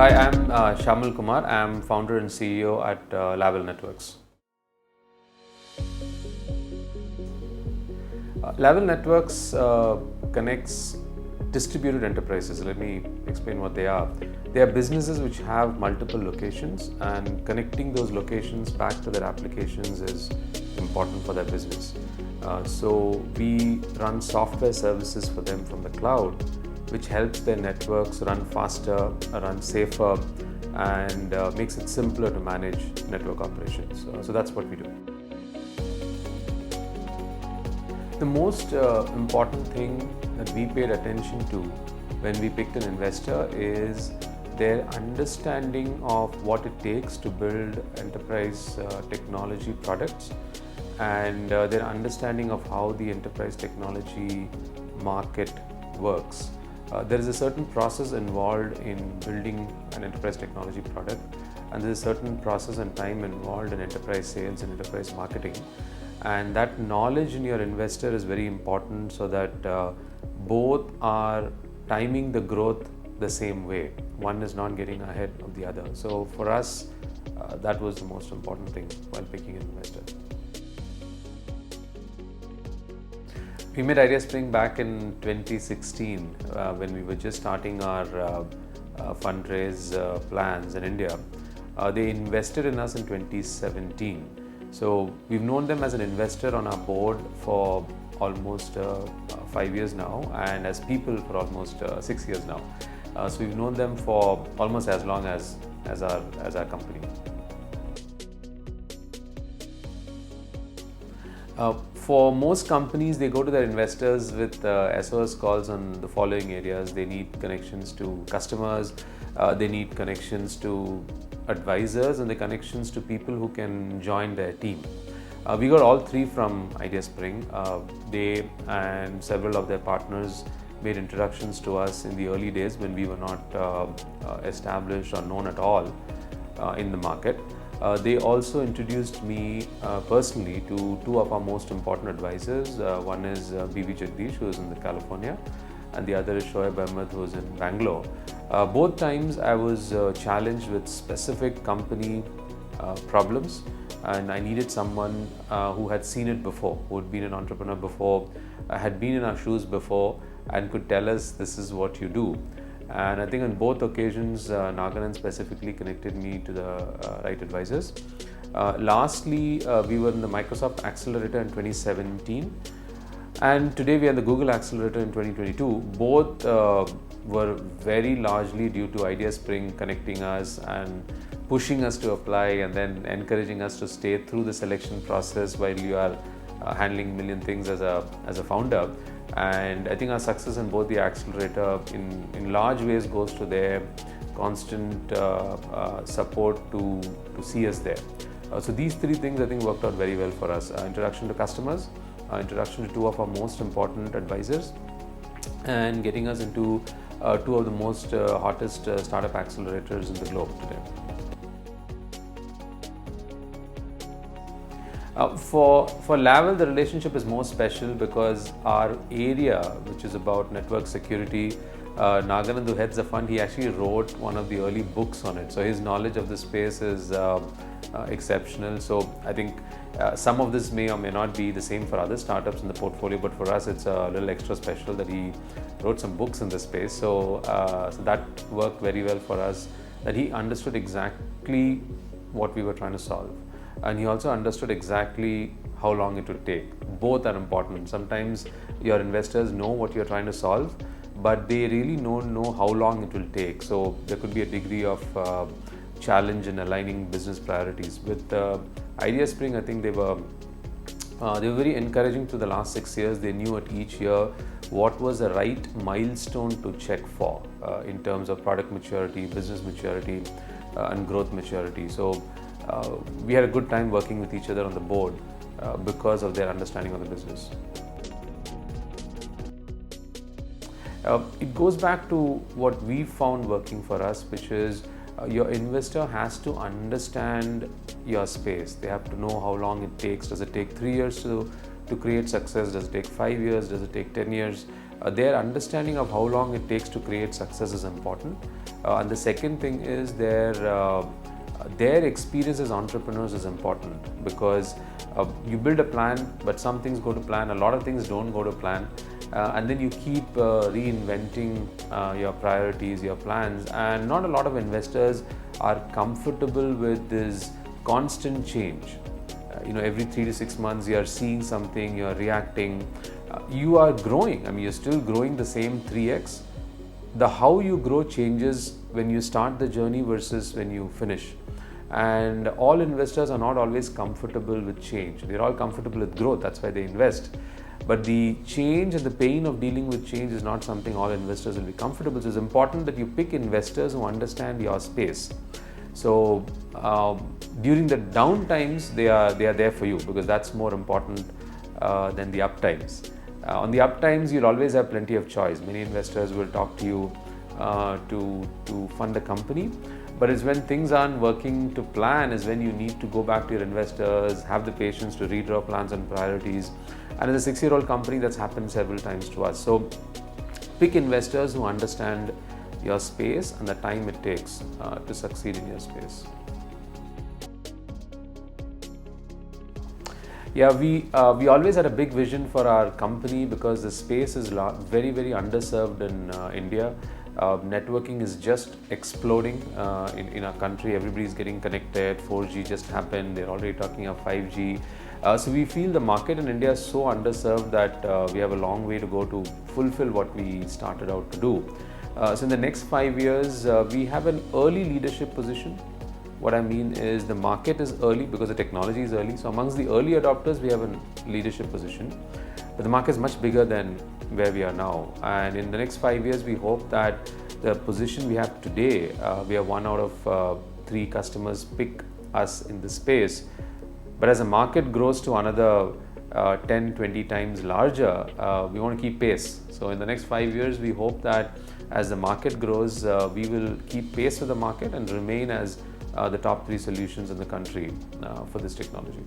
Hi, I'm Shyamal Kumar. I'm founder and CEO at Lavelle Networks. Lavelle Networks connects distributed enterprises. Let me explain what they are. They are businesses which have multiple locations, and connecting those locations back to their applications is important for their business. So we run software services for them from the cloud, which helps their networks run faster, run safer, and makes it simpler to manage network operations. So that's what we do. The most important thing that we paid attention to when we picked an investor is their understanding of what it takes to build enterprise technology products, and their understanding of how the enterprise technology market works. There is a certain process involved in building an enterprise technology product, and there is a certain process and time involved in enterprise sales and enterprise marketing. And that knowledge in your investor is very important, so that both are timing the growth the same way. One is not getting ahead of the other. So for us, that was the most important thing while picking an investor. We met Ideaspring back in 2016 when we were just starting our fundraise plans in India. They invested in us in 2017. So we've known them as an investor on our board for almost 5 years now, and as people for almost 6 years now. So we've known them for almost as long as our company. For most companies, they go to their investors with SOS calls on the following areas. They need connections to customers, they need connections to advisors, and the connections to people who can join their team. We got all three from Ideaspring. They and several of their partners made introductions to us in the early days when we were not established or known at all in the market. They also introduced me personally to two of our most important advisors. One is B.V. Jagdish, who is in California, and the other is Shoaib Ahmed, who is in Bangalore. Both times I was challenged with specific company problems, and I needed someone who had seen it before, who had been an entrepreneur before, had been in our shoes before, and could tell us, this is what you do. And I think on both occasions, Naganan specifically connected me to the right advisors. Lastly, we were in the Microsoft Accelerator in 2017, and today we are the Google Accelerator in 2022. Both were very largely due to Ideaspring connecting us and pushing us to apply, and then encouraging us to stay through the selection process while you are handling a million things as a founder. And I think our success in both the accelerator in large ways goes to their constant support to see us there. So these three things I think worked out very well for us. Introduction to customers, introduction to two of our most important advisors, and getting us into two of the most hottest startup accelerators in the globe today. For Lavelle, the relationship is more special because our area, which is about network security, Naganan, who heads the fund, he actually wrote one of the early books on it. So his knowledge of the space is exceptional. So I think some of this may or may not be the same for other startups in the portfolio, but for us it's a little extra special that he wrote some books in this space. So that worked very well for us, that he understood exactly what we were trying to solve. And he also understood exactly how long it would take. Both are important. Sometimes your investors know what you're trying to solve, but they really don't know how long it will take. So there could be a degree of challenge in aligning business priorities. With Ideaspring, I think they were very encouraging through the last 6 years. They knew at each year what was the right milestone to check for in terms of product maturity, business maturity, and growth maturity. So we had a good time working with each other on the board because of their understanding of the business. It goes back to what we found working for us, which is your investor has to understand your space. They have to know how long it takes. Does it take 3 years to create success? Does it take 5 years? Does it take 10 years? their understanding of how long it takes to create success is important. And the second thing is their experience as entrepreneurs is important, because you build a plan, but some things go to plan, a lot of things don't go to plan, and then you keep reinventing your priorities, your plans, and not a lot of investors are comfortable with this constant change. Every 3 to 6 months you are seeing something, you are reacting, you are growing. I mean, you're still growing the same 3x. The how you grow changes when you start the journey versus when you finish. And all investors are not always comfortable with change. They're all comfortable with growth, that's why they invest. But the change and the pain of dealing with change is not something all investors will be comfortable. So it's important that you pick investors who understand your space. So during the down times, they are there for you, because that's more important than the up times. On the up times, you'll always have plenty of choice. Many investors will talk to you to fund a company. But it's when things aren't working to plan is when you need to go back to your investors, have the patience to redraw plans and priorities. And as a 6-year-old company, that's happened several times to us. So pick investors who understand your space and the time it takes to succeed in your space. Yeah, we always had a big vision for our company, because the space is very, very underserved in India. Networking is just exploding in our country. Everybody's getting connected. 4G just happened. They're already talking of 5G. So we feel the market in India is so underserved that we have a long way to go to fulfill what we started out to do. So in the next 5 years, we have an early leadership position. What I mean is the market is early because the technology is early. So amongst the early adopters, we have a leadership position. But the market is much bigger than where we are now. And in the next 5 years, we hope that the position we have today, we have 1 out of 3 customers pick us in the space. But as the market grows to another 10, 20 times larger, we want to keep pace. So in the next 5 years, we hope that as the market grows, we will keep pace with the market and remain as the top 3 solutions in the country for this technology.